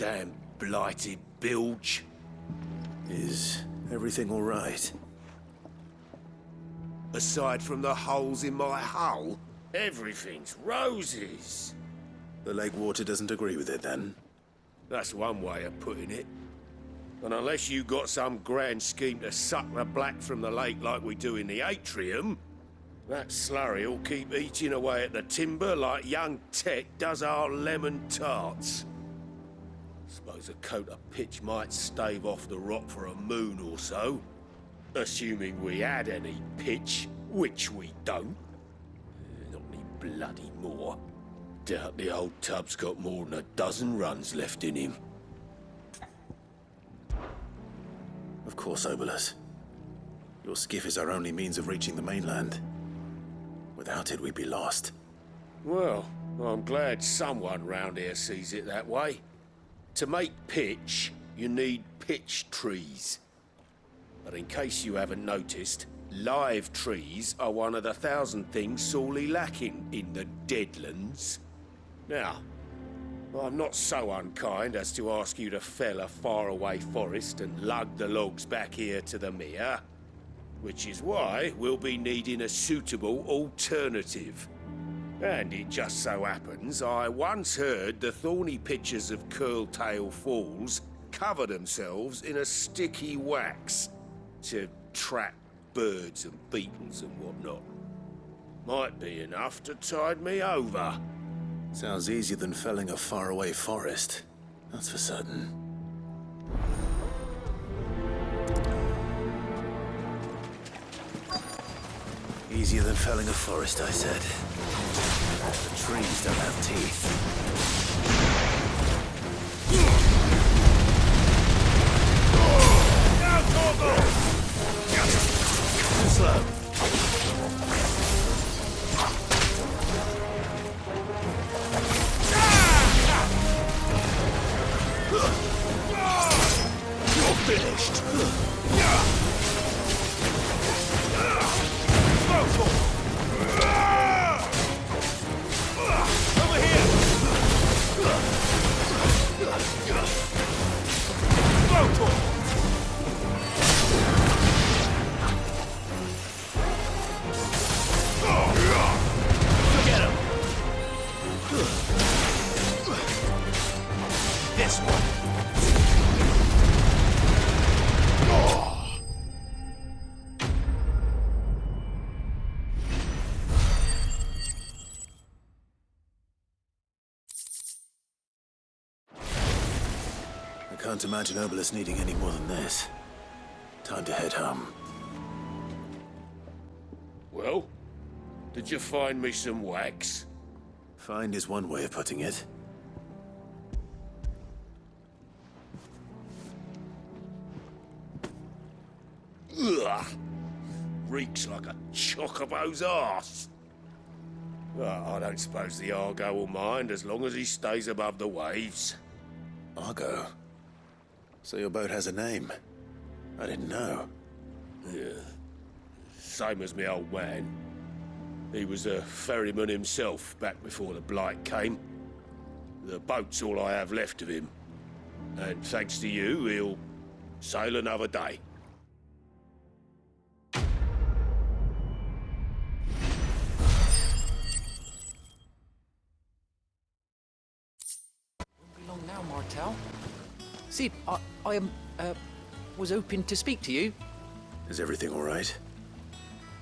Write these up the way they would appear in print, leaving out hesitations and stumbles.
Damn blighted bilge. Is everything all right? Aside from the holes in my hull, everything's roses. The lake water doesn't agree with it, then? That's one way of putting it. And unless you got some grand scheme to suck the black from the lake like we do in the atrium, that slurry'll keep eating away at the timber like young Tech does our lemon tarts. Suppose a coat of pitch might stave off the rot for a moon or so. Assuming we had any pitch, which we don't. Not any bloody more. Doubt the old tub's got more than a dozen runs left in him. Of course, Obolus. Your skiff is our only means of reaching the mainland. Without it, we'd be lost. Well, I'm glad someone round here sees it that way. To make pitch, you need pitch trees. But in case you haven't noticed, live trees are one of the 1,000 things sorely lacking in the Deadlands. Now, I'm not so unkind as to ask you to fell a faraway forest and lug the logs back here to the mere, which is why we'll be needing a suitable alternative. And it just so happens I once heard the thorny pitchers of Curltail Falls cover themselves in a sticky wax to trap birds and beetles and whatnot. Might be enough to tide me over. Sounds easier than felling a faraway forest. That's for certain. Easier than felling a forest, I said. The trees don't have teeth. Now, Torgo! Too slow. You're finished. Over here! Forget him. This one. I can't imagine Obolus needing any more than this. Time to head home. Well, did you find me some wax? Find is one way of putting it. Ugh! Reeks like a chocobo's arse. Well, I don't suppose the Argo will mind as long as he stays above the waves. Argo? So your boat has a name? I didn't know. Yeah. Same as me old man. He was a ferryman himself back before the blight came. The boat's all I have left of him. And thanks to you, he'll sail another day. Won't be long now, Martel. Sid, I was hoping to speak to you. Is everything all right?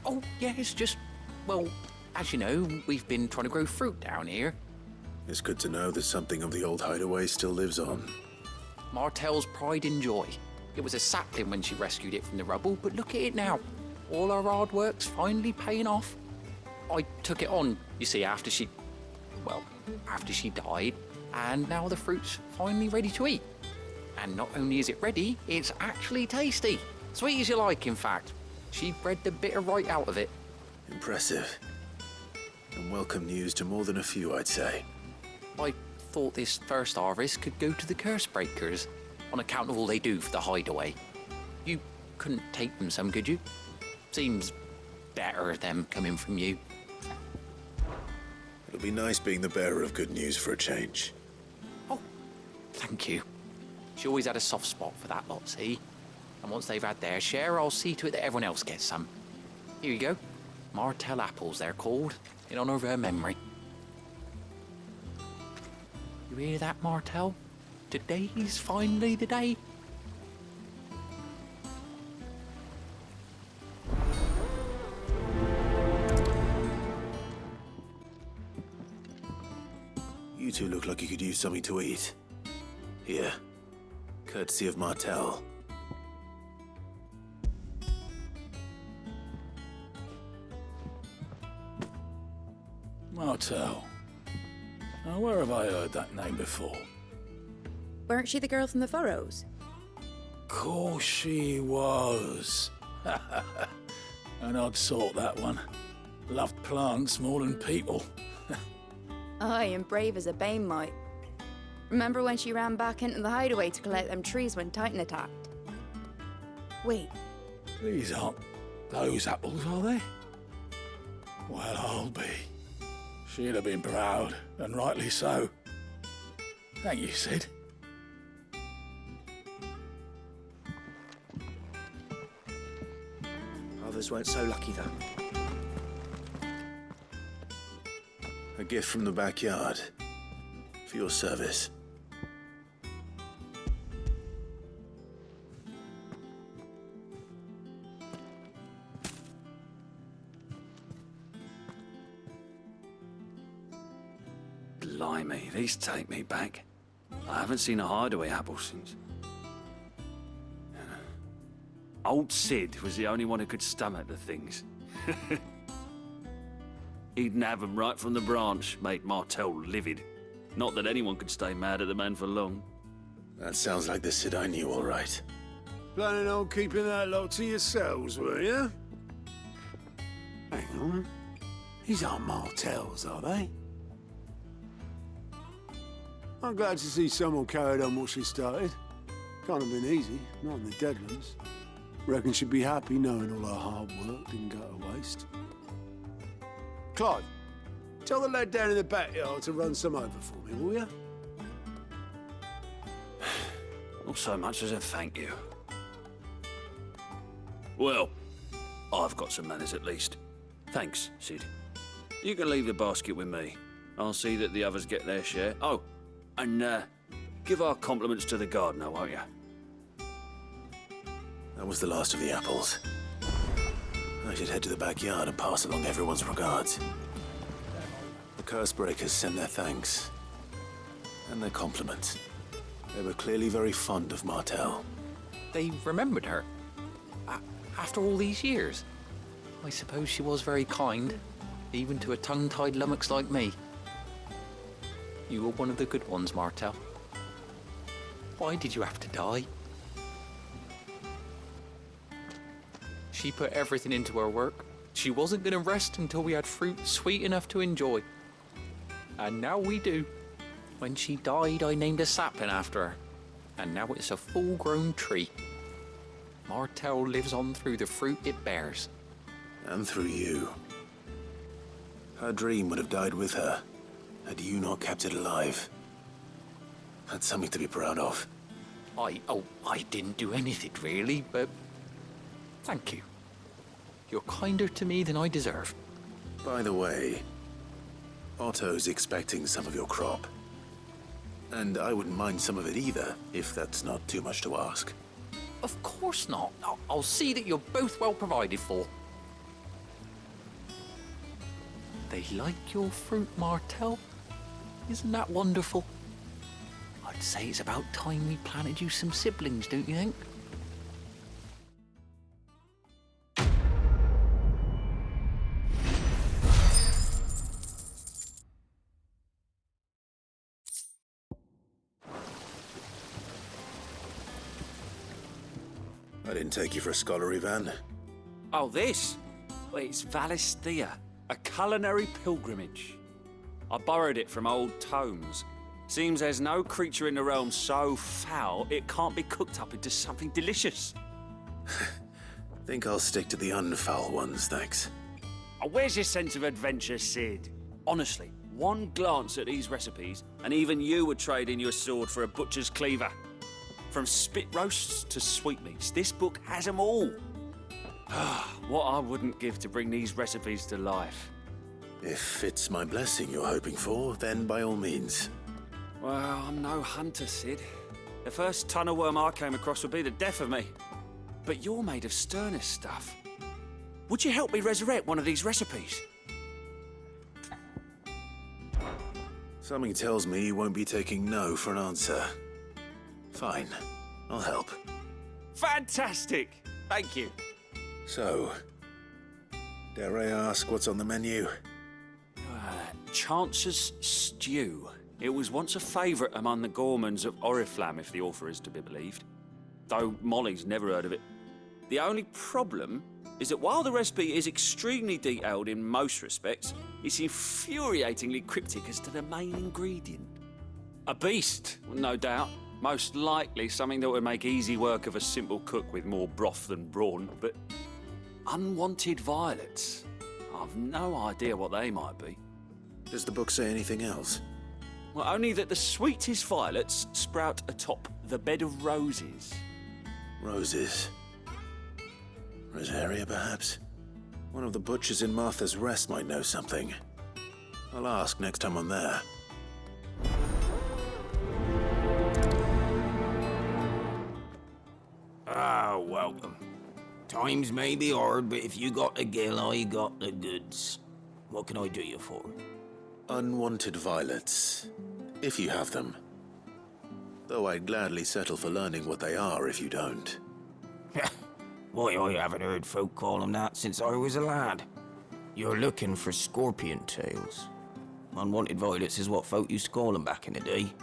Oh, yeah, it's just, well, as you know, we've been trying to grow fruit down here. It's good to know that something of the old hideaway still lives on. Martel's pride and joy. It was a sapling when she rescued it from the rubble, but look at it now. All our hard work's finally paying off. I took it on, you see, after she died, and now the fruit's finally ready to eat. And not only is it ready, it's actually tasty. Sweet as you like, in fact. She bred the bitter right out of it. Impressive. And welcome news to more than a few, I'd say. I thought this first harvest could go to the curse breakers, on account of all they do for the hideaway. You couldn't take them some, could you? Seems better them coming from you. It'll be nice being the bearer of good news for a change. Oh, thank you. She always had a soft spot for that lot, see? And once they've had their share, I'll see to it that everyone else gets some. Here you go. Martell apples, they're called, in honour of her memory. You hear that, Martell? Today's finally the day. You two look like you could use something to eat. Here, courtesy of Martell. Martell. Now, where have I heard that name before? Weren't she the girl from the Furrows? Course she was. An odd sort, that one. Loved plants more than people. Aye, and brave as a bane might. Remember when she ran back into the hideaway to collect them trees when Titan attacked? Wait, These aren't those apples, are they? Well, I'll be. She'd have been proud, and rightly so. Thank you, Sid. Others weren't so lucky, though. A gift from the backyard. For your service. Blimey, these take me back. I haven't seen a hideaway apple since. Old Sid was the only one who could stomach the things. He'd nab 'em right from the branch, made Martell livid. Not that anyone could stay mad at the man for long. That sounds like the Sid I knew, all right. Planning on keeping that lot to yourselves, were you? Hang on. These aren't Martells, are they? I'm glad to see someone carried on what she started. Can't have been easy, not in the Deadlands. Reckon she'd be happy knowing all her hard work didn't go to waste. Clive, tell the lad down in the backyard to run some over for me, will you? Not so much as a thank you. Well, I've got some manners at least. Thanks, Sid. You can leave the basket with me. I'll see that the others get their share. Oh, and give our compliments to the gardener, won't you? That was the last of the apples. I should head to the backyard and pass along everyone's regards. The curse breakers send their thanks. And their compliments. They were clearly very fond of Martell. They remembered her. After all these years. I suppose she was very kind, even to a tongue-tied lummox like me. You were one of the good ones, Martell. Why did you have to die? She put everything into her work. She wasn't going to rest until we had fruit sweet enough to enjoy. And now we do. When she died, I named a sapling after her. And now it's a full-grown tree. Martell lives on through the fruit it bears. And through you. Her dream would have died with her, had you not kept it alive. That's something to be proud of. I didn't do anything really, but thank you. You're kinder to me than I deserve. By the way, Otto's expecting some of your crop. And I wouldn't mind some of it either, if that's not too much to ask. Of course not. I'll see that you're both well provided for. They like your fruit, Martell. Isn't that wonderful? I'd say it's about time we planted you some siblings, don't you think? I didn't take you for a scholar, Ivan. Oh, this? Well, it's Valisthea, a culinary pilgrimage. I borrowed it from old tomes. Seems there's no creature in the realm so foul it can't be cooked up into something delicious. Think I'll stick to the unfoul ones, thanks. Oh, where's your sense of adventure, Sid? Honestly, one glance at these recipes, and even you would trade in your sword for a butcher's cleaver. From spit roasts to sweetmeats, this book has them all. What I wouldn't give to bring these recipes to life. If it's my blessing you're hoping for, then by all means. Well, I'm no hunter, Sid. The first tunnel worm I came across would be the death of me. But you're made of sterner stuff. Would you help me resurrect one of these recipes? Something tells me you won't be taking no for an answer. Fine, I'll help. Fantastic! Thank you. So, dare I ask what's on the menu? Chance's Stew. It was once a favourite among the gourmands of Oriflamme, if the author is to be believed. Though Molly's never heard of it. The only problem is that while the recipe is extremely detailed in most respects, it's infuriatingly cryptic as to the main ingredient. A beast, no doubt. Most likely something that would make easy work of a simple cook with more broth than brawn, but unwanted violets. I've no idea what they might be. Does the book say anything else? Well, only that the sweetest violets sprout atop the bed of roses. Roses. Rosaria, perhaps? One of the butchers in Martha's Rest might know something. I'll ask next time I'm there. Ah, welcome. Times may be hard, but if you got the gill, I got the goods. What can I do you for? Unwanted violets, if you have them. Though I'd gladly settle for learning what they are if you don't. Why, I haven't heard folk call them that since I was a lad. You're looking for scorpion tails. Unwanted violets is what folk used to call them back in the day.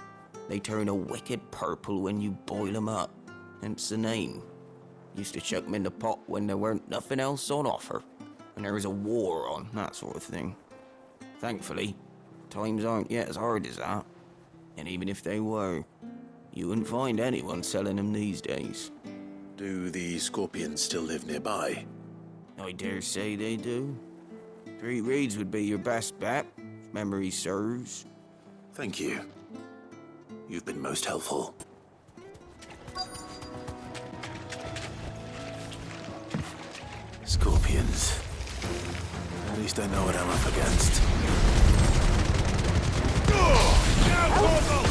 They turn a wicked purple when you boil them up, hence the name. Used to chuck them in the pot when there weren't nothing else on offer, and there was a war on, that sort of thing. Thankfully, times aren't yet as hard as that. And even if they were, you wouldn't find anyone selling them these days. Do the scorpions still live nearby? I dare say they do. 3 reeds would be your best bet, if memory serves. Thank you. You've been most helpful. Scorpions. At least I know what I'm up against. Now, Torgal!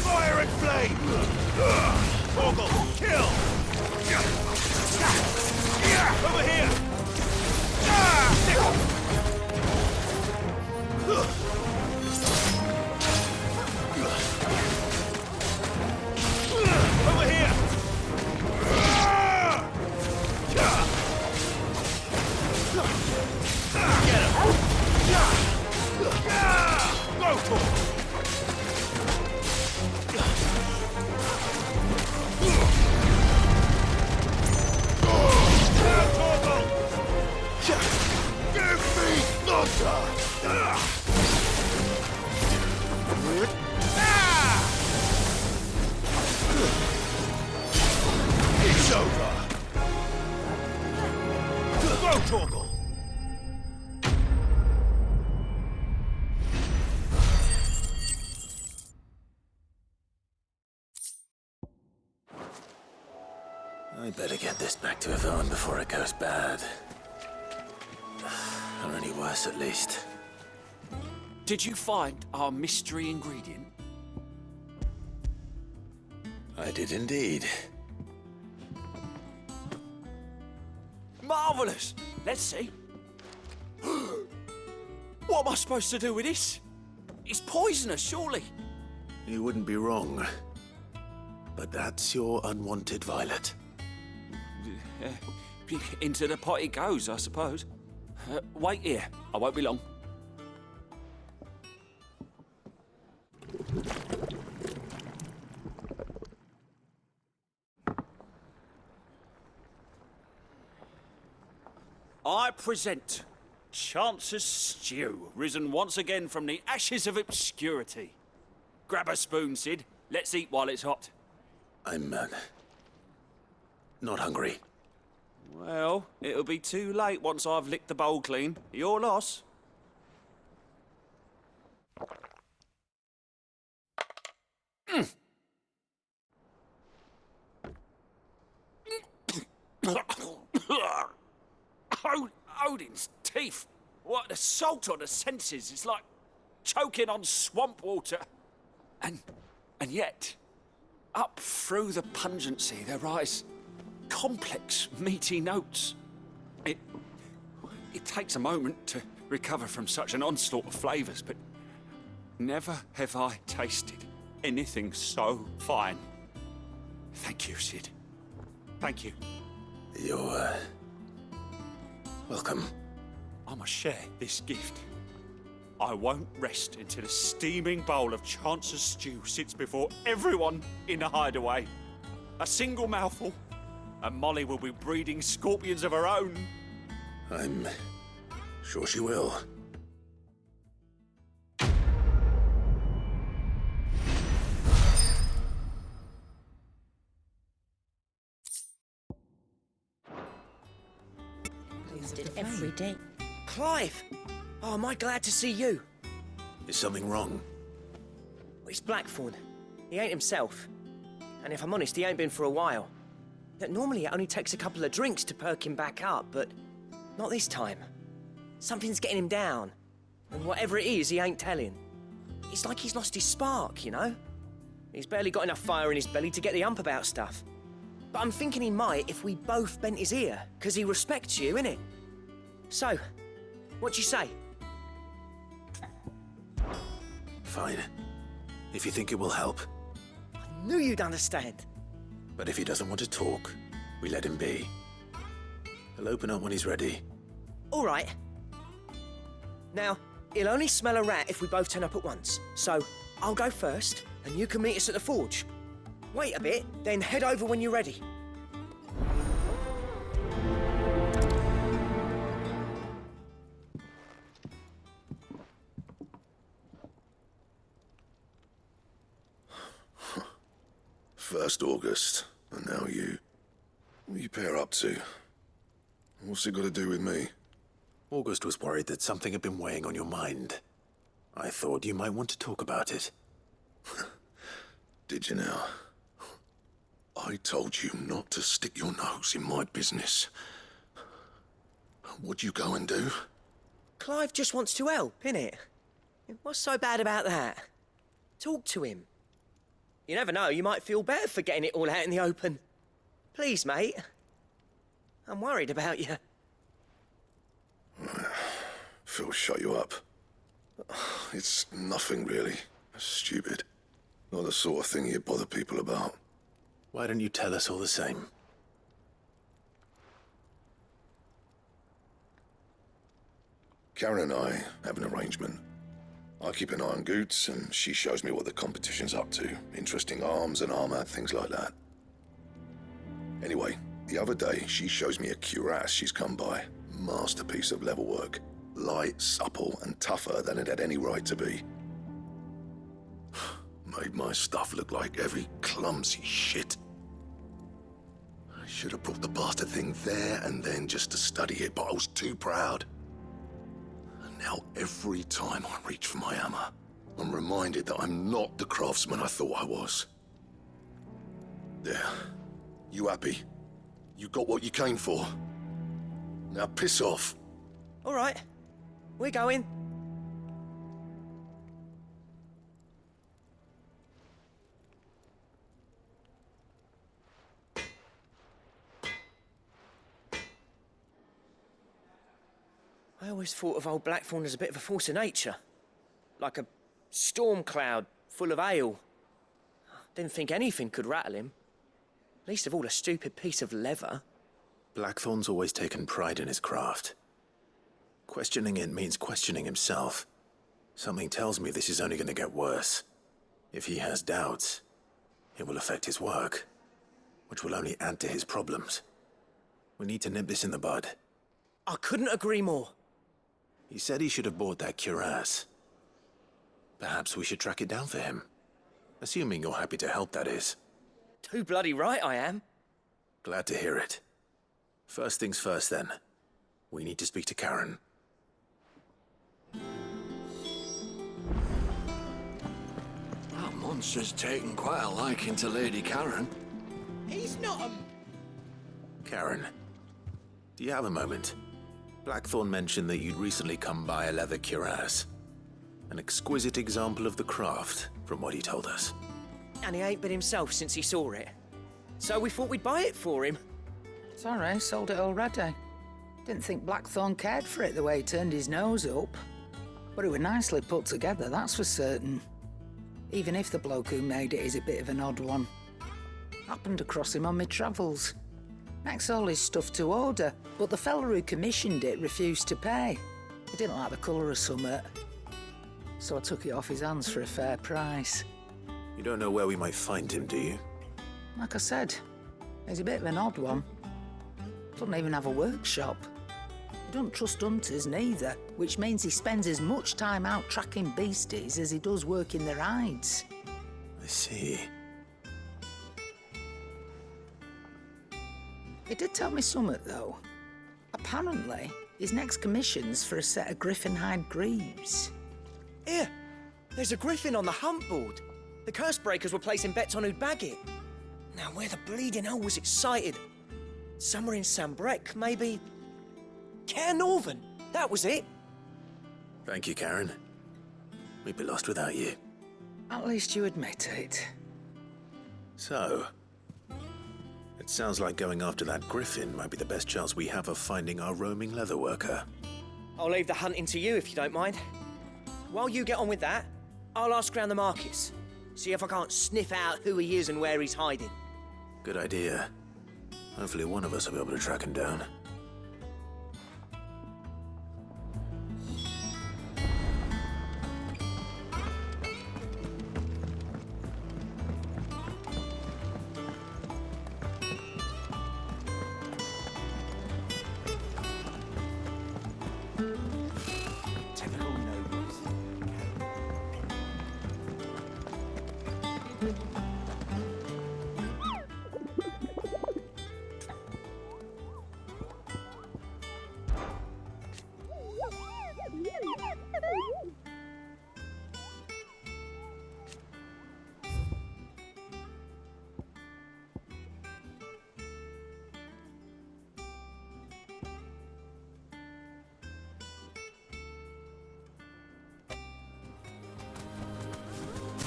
Fire and flame! Torgal, kill! Over here! Over here! Get him! Go for it! It's over! Go, Torgal! I better get this back to Yvonne before it goes bad. Or any worse, at least. Did you find our mystery ingredient? I did indeed. Marvellous! Let's see. What am I supposed to do with this? It's poisonous, surely. You wouldn't be wrong. But that's your unwanted violet. Into the pot it goes, I suppose. Wait here. I won't be long. I present Chance's Stew, risen once again from the ashes of obscurity. Grab a spoon, Sid. Let's eat while it's hot. I'm, not hungry. Well, it'll be too late once I've licked the bowl clean. Your loss. Odin's teeth. What an assault on the senses. It's like choking on swamp water. And yet, up through the pungency, there rise complex, meaty notes. It takes a moment to recover from such an onslaught of flavours, but never have I tasted anything so fine. Thank you, Sid. Thank you. You're, welcome. I must share this gift. I won't rest until a steaming bowl of Chance's stew sits before everyone in the hideaway. A single mouthful, and Molly will be breeding scorpions of her own. I'm sure she will. Used it every day. Clive! Oh, am I glad to see you? Is something wrong? It's Blackthorn. He ain't himself. And if I'm honest, he ain't been for a while. Normally it only takes a couple of drinks to perk him back up, but not this time. Something's getting him down. And whatever it is, he ain't telling. It's like he's lost his spark, you know? He's barely got enough fire in his belly to get the ump about stuff. But I'm thinking he might if we both bent his ear, 'cause he respects you, innit? So, what you say? Fine. If you think it will help. I knew you'd understand. But if he doesn't want to talk, we let him be. He'll open up when he's ready. All right. Now, he'll only smell a rat if we both turn up at once. So, I'll go first, and you can meet us at the forge. Wait a bit, then head over when you're ready. First August, and now you. What you pair up to? What's it got to do with me? August was worried that something had been weighing on your mind. I thought you might want to talk about it. Did you now? I told you not to stick your nose in my business. What'd you go and do? Clive just wants to help, innit? What's so bad about that? Talk to him. You never know, you might feel better for getting it all out in the open. Please, mate. I'm worried about you. Phil shut you up. It's nothing really. Stupid. Not the sort of thing you bother people about. Why don't you tell us all the same? Karen and I have an arrangement. I keep an eye on Goots, and she shows me what the competition's up to. Interesting arms and armor, things like that. Anyway, the other day, she shows me a cuirass she's come by. Masterpiece of level work. Light, supple, and tougher than it had any right to be. Made my stuff look like every clumsy shit. I should have brought the bastard thing there and then just to study it, but I was too proud. Now, every time I reach for my hammer, I'm reminded that I'm not the craftsman I thought I was. There. You happy? You got what you came for? Now piss off. All right. We're going. I always thought of old Blackthorn as a bit of a force of nature. Like a storm cloud full of ale. Didn't think anything could rattle him. Least of all a stupid piece of leather. Blackthorn's always taken pride in his craft. Questioning it means questioning himself. Something tells me this is only going to get worse. If he has doubts, it will affect his work, which will only add to his problems. We need to nip this in the bud. I couldn't agree more. He said he should have bought that cuirass. Perhaps we should track it down for him. Assuming you're happy to help, that is. Too bloody right I am. Glad to hear it. First things first, then. We need to speak to Karen. That monster's taken quite a liking to Lady Karen. He's not a... Karen, do you have a moment? Blackthorn mentioned that you'd recently come by a leather cuirass. An exquisite example of the craft, from what he told us. And he ain't been himself since he saw it. So we thought we'd buy it for him. Sorry, sold it already. Didn't think Blackthorn cared for it the way he turned his nose up. But it was nicely put together, that's for certain. Even if the bloke who made it is a bit of an odd one. Happened across him on my travels. Next all his stuff to order, but the fella who commissioned it refused to pay. He didn't like the colour of summit. So I took it off his hands for a fair price. You don't know where we might find him, do you? Like I said, he's a bit of an odd one. Doesn't even have a workshop. He don't trust hunters neither, which means he spends as much time out tracking beasties as he does working their hides. I see. He did tell me something, though. Apparently, his next commission's for a set of griffin hide greaves. Here, there's a griffin on the hunt board. The curse breakers were placing bets on who'd bag it. Now, where the bleeding hell was it sighted? Somewhere in Sambrec, maybe... Care Northern, that was it. Thank you, Karen. We'd be lost without you. At least you admit it. So, it sounds like going after that griffin might be the best chance we have of finding our roaming leatherworker. I'll leave the hunting to you if you don't mind. While you get on with that, I'll ask around the markets. See if I can't sniff out who he is and where he's hiding. Good idea. Hopefully one of us will be able to track him down.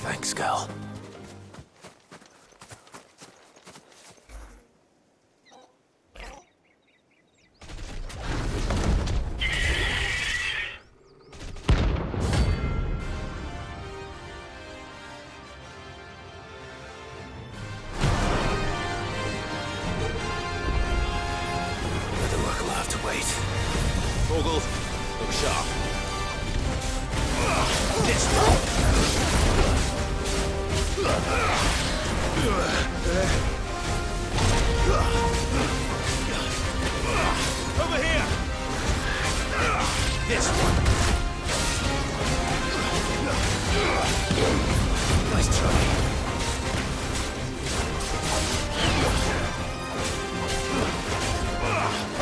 Thanks, girl. The luck will have to wait. Vogel, look sharp. This way. Over here! This one! Nice try.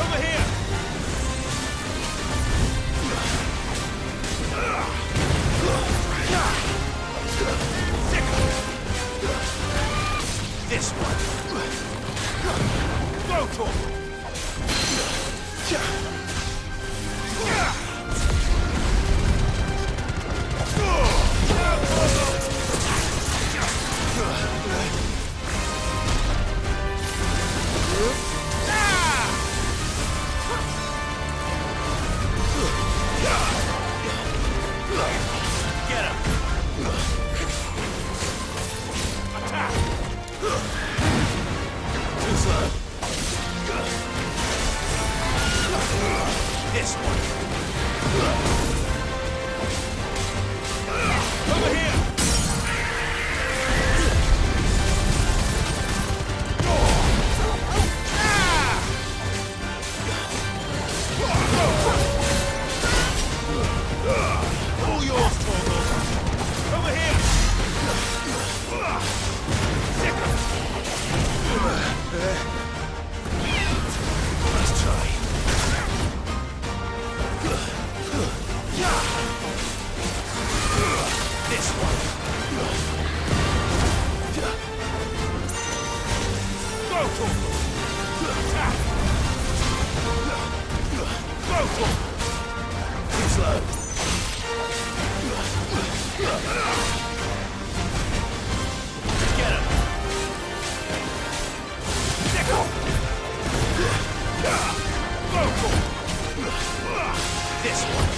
Over here! This one. Go, Torkel. Get him. Attack. Too slow. This one. Over here. All yours, Torgal. Over here. Nice try. Too slow. Get him. This one.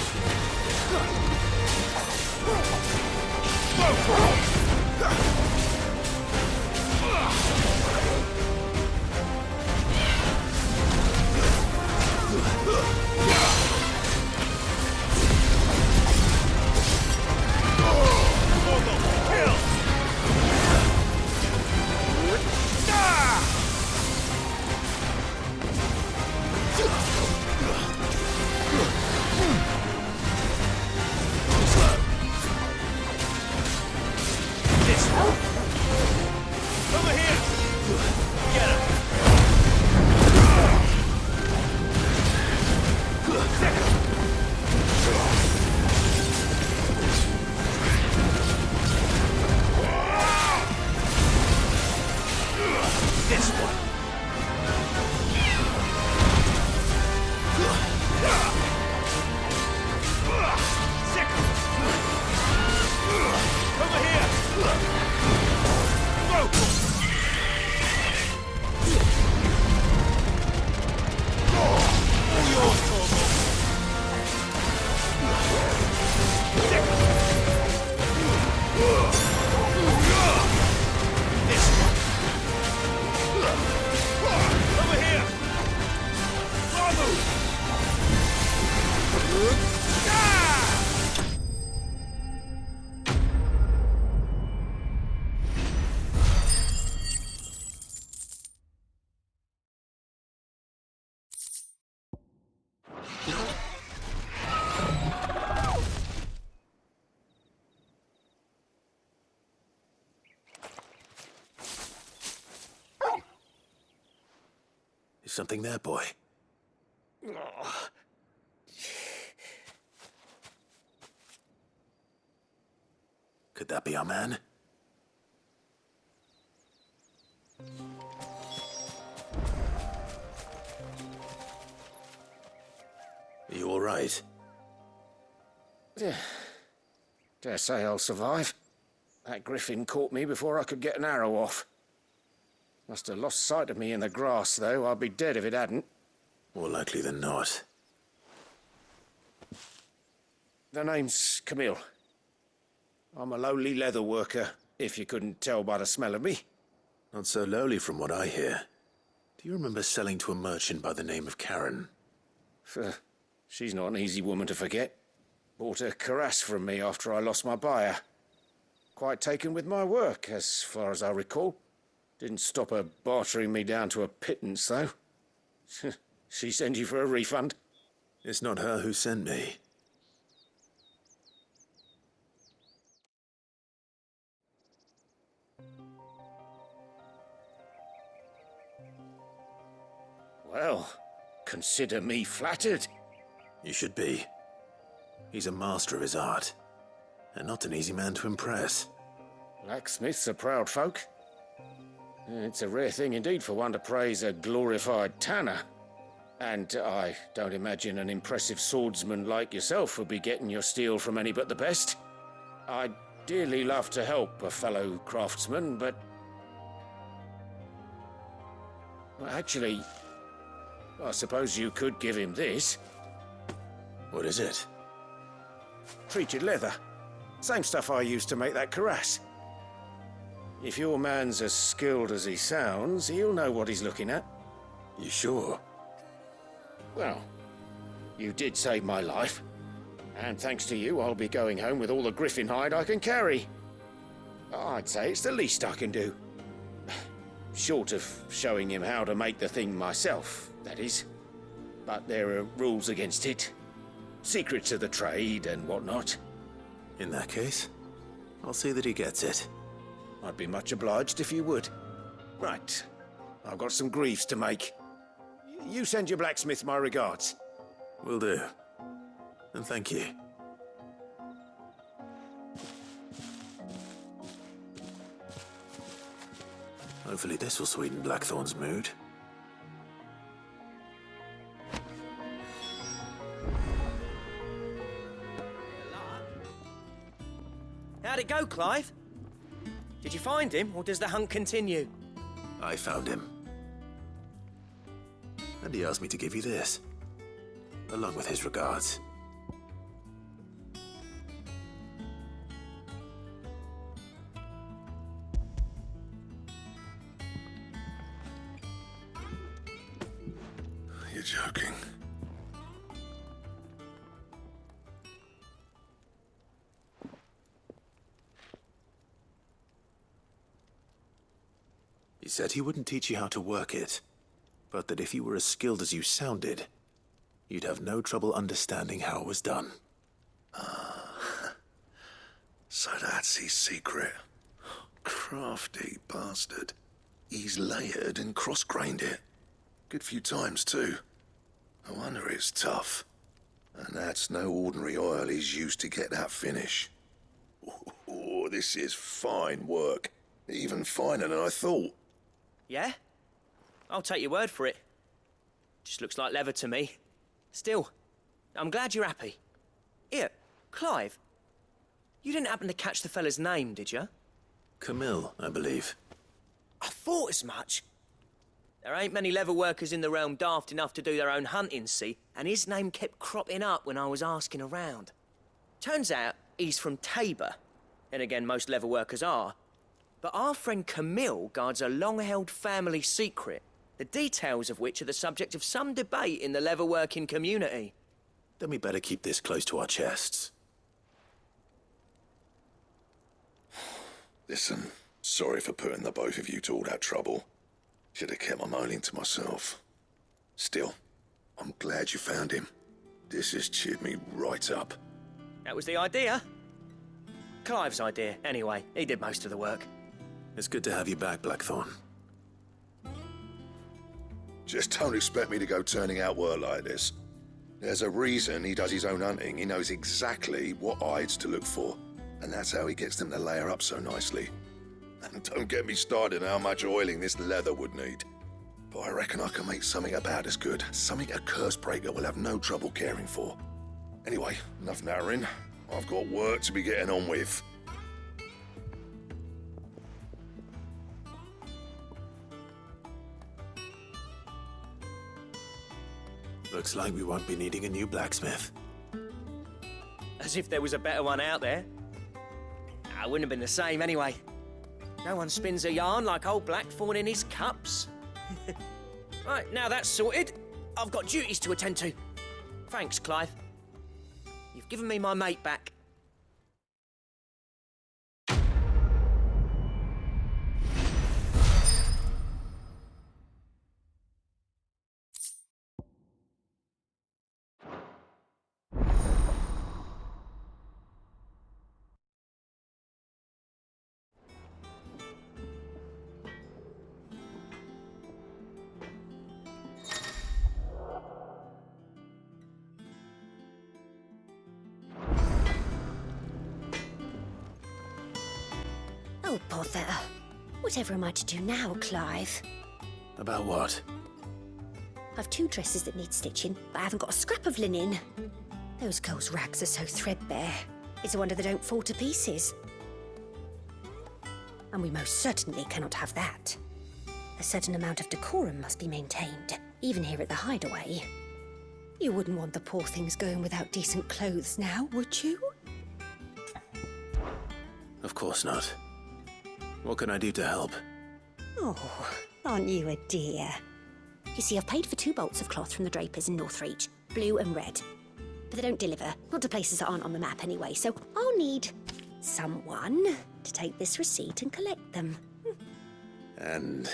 Is something there, boy? Could that be our man? Are you all right? Dare say I'll survive. That griffin caught me before I could get an arrow off. Must have lost sight of me in the grass, though. I'd be dead if it hadn't. More likely than not. The name's Camille. I'm a lowly leather worker, if you couldn't tell by the smell of me. Not so lowly from what I hear. Do you remember selling to a merchant by the name of Karen? She's not an easy woman to forget. Bought a cuirass from me after I lost my buyer. Quite taken with my work, as far as I recall. Didn't stop her bartering me down to a pittance, though. She sent you for a refund? It's not her who sent me. Well, consider me flattered. You should be. He's a master of his art, and not an easy man to impress. Blacksmiths are proud folk. It's a rare thing indeed for one to praise a glorified tanner. And I don't imagine an impressive swordsman like yourself would be getting your steel from any but the best. I'd dearly love to help a fellow craftsman, but... Well, actually, I suppose you could give him this. What is it? Treated leather. Same stuff I used to make that cuirass. If your man's as skilled as he sounds, he'll know what he's looking at. You sure? Well, you did save my life. And thanks to you, I'll be going home with all the griffin hide I can carry. I'd say it's the least I can do. Short of showing him how to make the thing myself, that is. But there are rules against it. Secrets of the trade and whatnot. In that case, I'll see that he gets it. I'd be much obliged if you would. Right. I've got some greaves to make. You send your blacksmith my regards. Will do. And thank you. Hopefully this will sweeten Blackthorn's mood. how'd it go, Clive? Did you find him, or does the hunt continue? I found him. And he asked me to give you this, along with his regards. You're joking. He said he wouldn't teach you how to work it, but that if you were as skilled as you sounded, you'd have no trouble understanding how it was done. So that's his secret. Crafty bastard. He's layered and cross-grained it. Good few times, too. No wonder it's tough. And that's no ordinary oil he's used to get that finish. Oh, this is fine work. Even finer than I thought. Yeah? I'll take your word for it. Just looks like leather to me. Still, I'm glad you're happy. Here, Clive. You didn't happen to catch the fella's name, did you? Camille, I believe. I thought as much. There ain't many leather workers in the realm daft enough to do their own hunting, see? And his name kept cropping up when I was asking around. Turns out he's from Tabor. And again, most leather workers are. But our friend Camille guards a long-held family secret, the details of which are the subject of some debate in the leather-working community. Then we better keep this close to our chests. Listen, sorry for putting the both of you to all that trouble. Should have kept my moaning to myself. Still, I'm glad you found him. This has cheered me right up. That was the idea. Clive's idea, anyway. He did most of the work. It's good to have you back, Blackthorn. Just don't expect me to go turning out work like this. There's a reason he does his own hunting. He knows exactly what hides to look for. And that's how he gets them to layer up so nicely. And don't get me started on how much oiling this leather would need. But I reckon I can make something about as good. Something a curse breaker will have no trouble caring for. Anyway, enough nattering. I've got work to be getting on with. Looks like we won't be needing a new blacksmith. As if there was a better one out there. I wouldn't have been the same anyway. No one spins a yarn like old Blackthorn in his cups. Right, now that's sorted, I've got duties to attend to. Thanks, Clive. You've given me my mate back. Oh, bother. Whatever am I to do now, Clive? About what? I've 2 dresses that need stitching, but I haven't got a scrap of linen. Those girls' rags are so threadbare. It's a wonder they don't fall to pieces. And we most certainly cannot have that. A certain amount of decorum must be maintained, even here at the hideaway. You wouldn't want the poor things going without decent clothes now, would you? Of course not. What can I do to help? Oh, aren't you a dear? You see, I've paid for 2 bolts of cloth from the drapers in Northreach, blue and red. But they don't deliver, not to places that aren't on the map anyway, so I'll need someone to take this receipt and collect them. And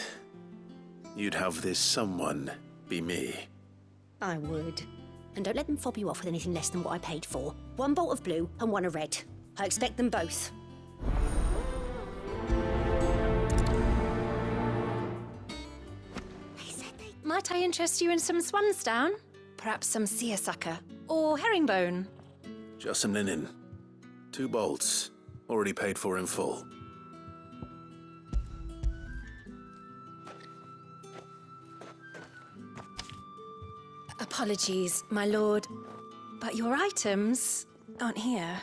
you'd have this someone be me? I would. And don't let them fob you off with anything less than what I paid for. 1 bolt of blue and 1 of red. I expect them both. Might I interest you in some swansdown? Perhaps some seersucker or herringbone? Just some linen. 2 bolts. Already paid for in full. Apologies, my lord, but your items aren't here.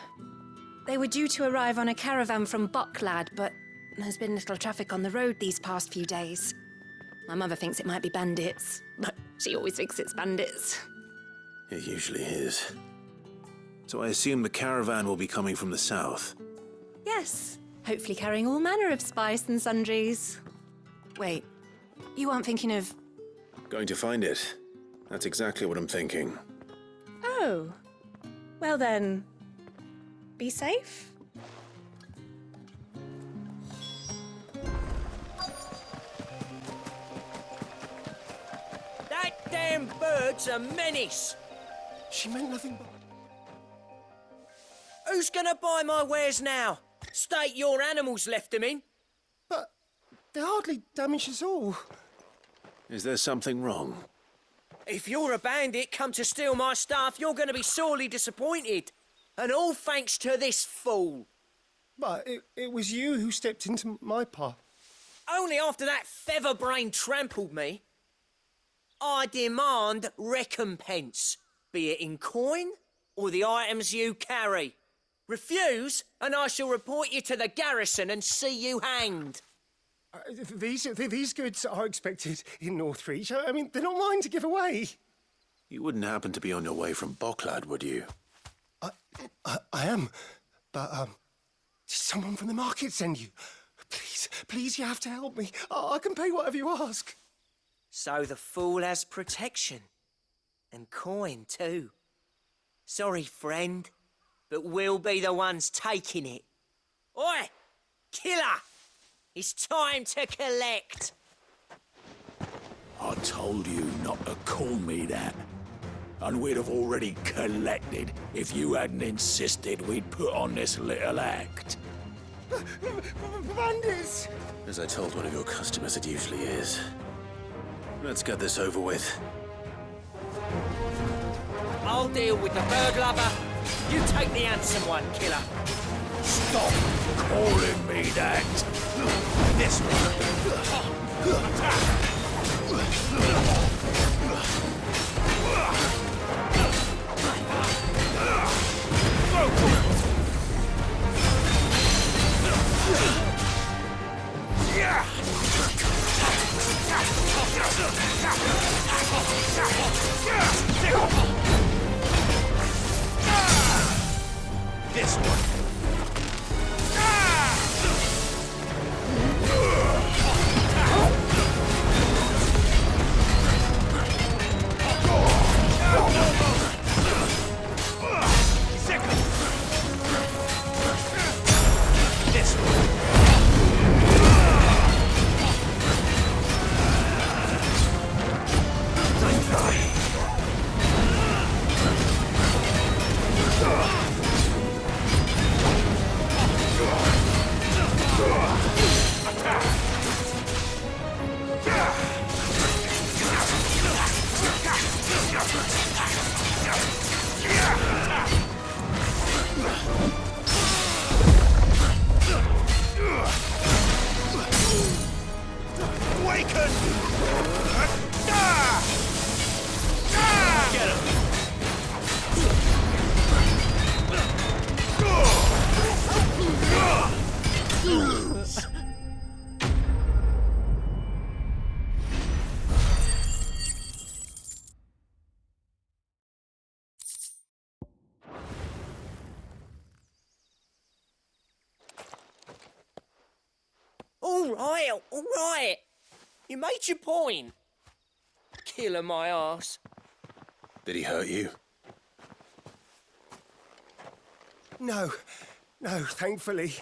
They were due to arrive on a caravan from Bucklad, but there's been little traffic on the road these past few days. My mother thinks it might be bandits, but she always thinks it's bandits. It usually is. So I assume the caravan will be coming from the south. Yes, hopefully carrying all manner of spice and sundries. Wait, you aren't thinking of... Going to find it. That's exactly what I'm thinking. Oh. Well then, be safe. That damn bird's a menace. She meant nothing but... Who's gonna buy my wares now? State your animals left them in. But they hardly damaged us all. Is there something wrong? If you're a bandit come to steal my stuff, you're gonna be sorely disappointed. And all thanks to this fool. But it was you who stepped into my path. Only after that featherbrain trampled me. I demand recompense, be it in coin or the items you carry. Refuse, and I shall report you to the garrison and see you hanged. These goods are expected in Northreach. I mean, they're not mine to give away. You wouldn't happen to be on your way from Bucklad, would you? I am, but did someone from the market send you? Please, you have to help me. I can pay whatever you ask. So the fool has protection. And coin, too. Sorry, friend, but we'll be the ones taking it. Oi! Killer! It's time to collect. I told you not to call me that. And we'd have already collected if you hadn't insisted we'd put on this little act. Bandits! As I told one of your customers, it usually is. Let's get this over with. I'll deal with the bird lover. You take the handsome one, killer. Stop calling me that. This one. Attack. This one. All right. You made your point. Killer my ass. Did he hurt you? No, thankfully.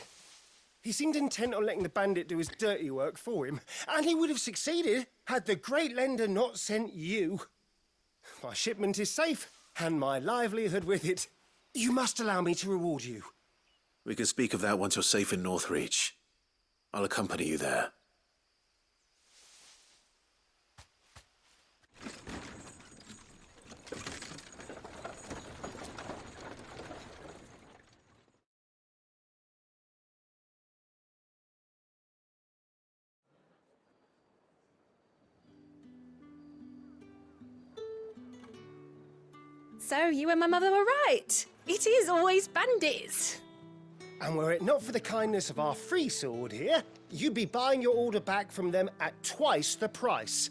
He seemed intent on letting the bandit do his dirty work for him, and he would have succeeded had the great lender not sent you. My shipment is safe, and my livelihood with it. You must allow me to reward you. We can speak of that once you're safe in Northreach. I'll accompany you there. So, you and my mother were right. It is always bandits. And were it not for the kindness of our free sword here, you'd be buying your order back from them at twice the price.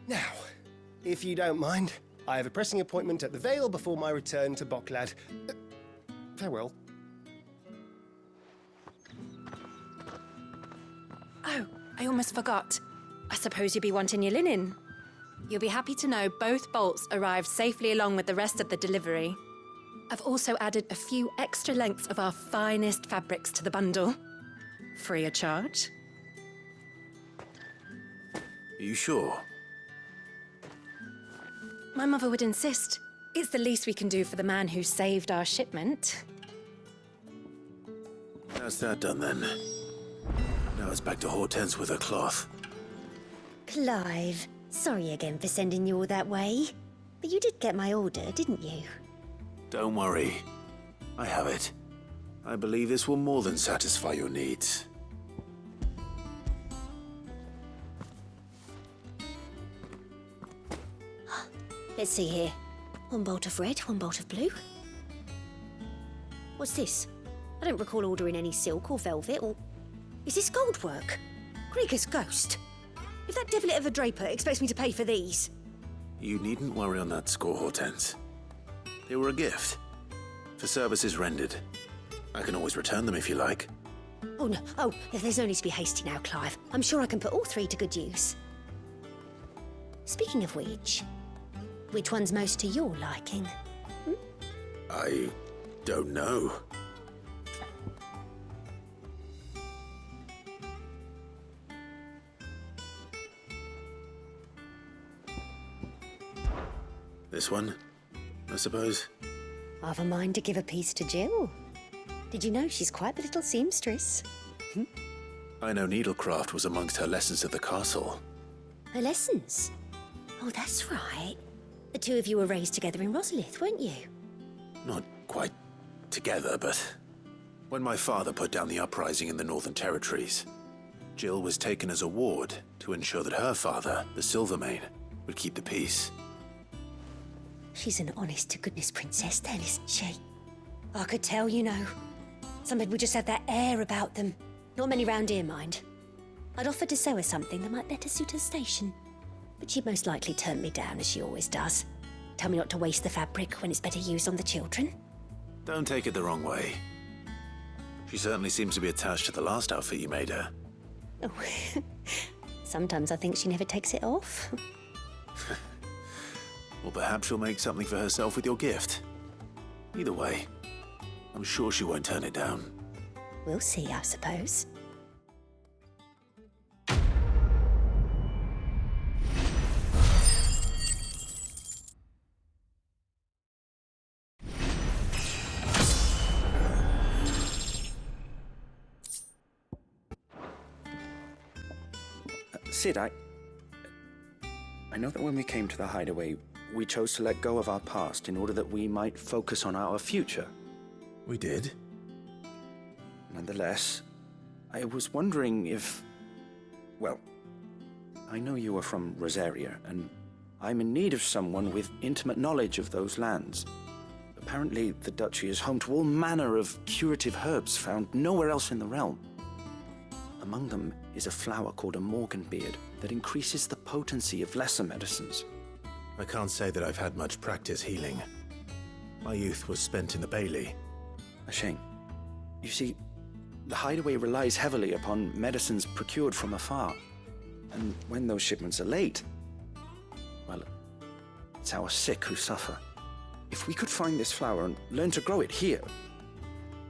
Now, if you don't mind, I have a pressing appointment at the Vale before my return to Boklad. Farewell. Oh, I almost forgot. I suppose you'll be wanting your linen. You'll be happy to know both bolts arrived safely along with the rest of the delivery. I've also added a few extra lengths of our finest fabrics to the bundle. Free of charge. Are you sure? My mother would insist. It's the least we can do for the man who saved our shipment. That's that done then. Now it's back to Hortense with her cloth. Clive, sorry again for sending you all that way. But you did get my order, didn't you? Don't worry. I have it. I believe this will more than satisfy your needs. Let's see here. One bolt of red, one bolt of blue. What's this? I don't recall ordering any silk or velvet or... Is this gold work? Krieger's ghost. If that devilit of a draper expects me to pay for these... You needn't worry on that score, Hortense. They were a gift. For services rendered. I can always return them if you like. Oh, no. Oh, there's no need to be hasty now, Clive. I'm sure I can put all three to good use. Speaking of which one's most to your liking? I don't know. This one, I suppose. I've a mind to give a piece to Jill. Did you know she's quite the little seamstress? I know needlecraft was amongst her lessons at the castle. Her lessons? Oh, that's right. The two of you were raised together in Rosalith, weren't you? Not quite together, but when my father put down the uprising in the Northern Territories, Jill was taken as a ward to ensure that her father, the Silvermane, would keep the peace. She's an honest-to-goodness princess then, isn't she? I could tell, you know. Some people just have that air about them. Not many round here, mind. I'd offered to sew her something that might better suit her station. But she'd most likely turn me down, as she always does. Tell me not to waste the fabric when it's better used on the children. Don't take it the wrong way. She certainly seems to be attached to the last outfit you made her. Oh, sometimes I think she never takes it off. Or perhaps she'll make something for herself with your gift. Either way, I'm sure she won't turn it down. We'll see, I suppose. Sid, I know that when we came to the hideaway, we chose to let go of our past in order that we might focus on our future. We did? Nonetheless, I was wondering if... Well, I know you are from Rosaria, and I'm in need of someone with intimate knowledge of those lands. Apparently, the duchy is home to all manner of curative herbs found nowhere else in the realm. Among them is a flower called a morganbeard that increases the potency of lesser medicines. I can't say that I've had much practice healing. My youth was spent in the Bailey. A shame. You see, the hideaway relies heavily upon medicines procured from afar. And when those shipments are late, well, it's our sick who suffer. If we could find this flower and learn to grow it here,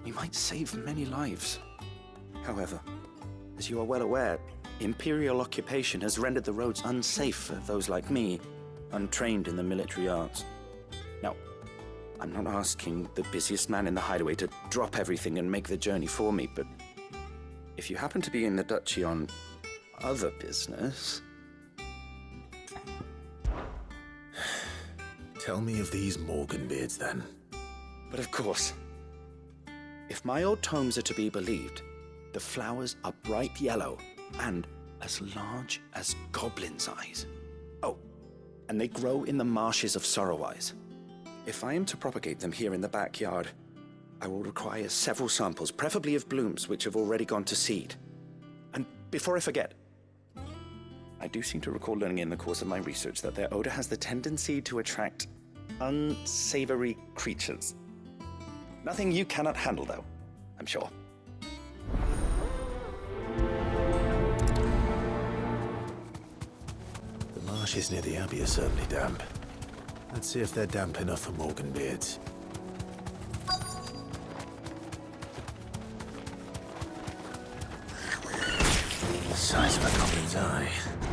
we might save many lives. However, as you are well aware, imperial occupation has rendered the roads unsafe for those like me, untrained in the military arts. Now, I'm not asking the busiest man in the hideaway to drop everything and make the journey for me, but if you happen to be in the duchy on other business... Tell me of these morganbeards, then. But of course. If my old tomes are to be believed, the flowers are bright yellow and as large as goblins' eyes. Oh, and they grow in the marshes of Sorrowwise. If I am to propagate them here in the backyard, I will require several samples, preferably of blooms which have already gone to seed. And before I forget, I do seem to recall learning in the course of my research that their odor has the tendency to attract unsavory creatures. Nothing you cannot handle, though, I'm sure. The marshes near the Abbey are certainly damp. Let's see if they're damp enough for Morganbeards. The size of a goblin's eye.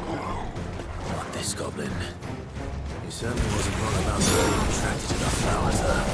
Not this goblin. He certainly wasn't wrong about being attracted to the flowers, though.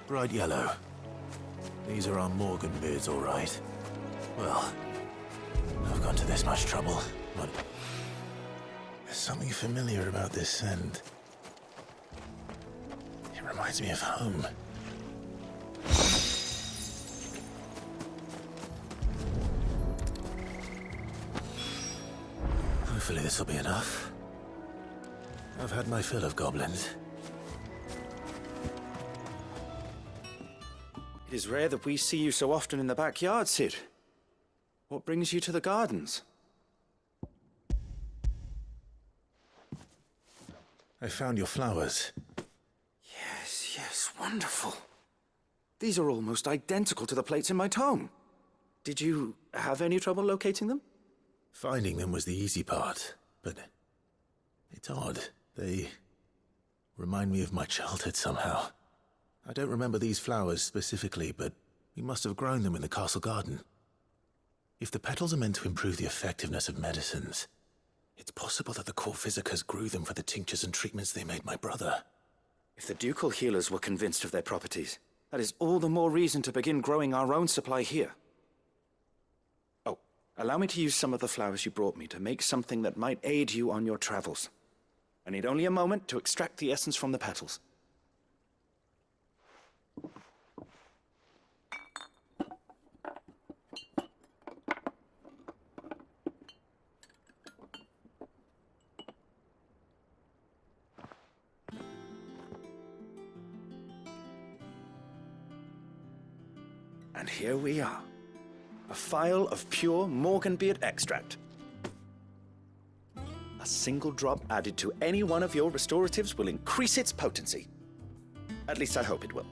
Bright yellow. These are our Morganbeards, all right. Well, I've gone to this much trouble, but there's something familiar about this scent. It reminds me of home. Hopefully this will be enough. I've had my fill of goblins. It is rare that we see you so often in the backyard, Sid. What brings you to the gardens? I found your flowers. Yes, wonderful. These are almost identical to the plates in my tome. Did you have any trouble locating them? Finding them was the easy part, but it's odd. They remind me of my childhood somehow. I don't remember these flowers specifically, but we must have grown them in the castle garden. If the petals are meant to improve the effectiveness of medicines, it's possible that the core physicers grew them for the tinctures and treatments they made my brother. If the ducal healers were convinced of their properties, that is all the more reason to begin growing our own supply here. Oh, allow me to use some of the flowers you brought me to make something that might aid you on your travels. I need only a moment to extract the essence from the petals. And here we are, a phial of pure Morganbeard extract. A single drop added to any one of your restoratives will increase its potency. At least I hope it will.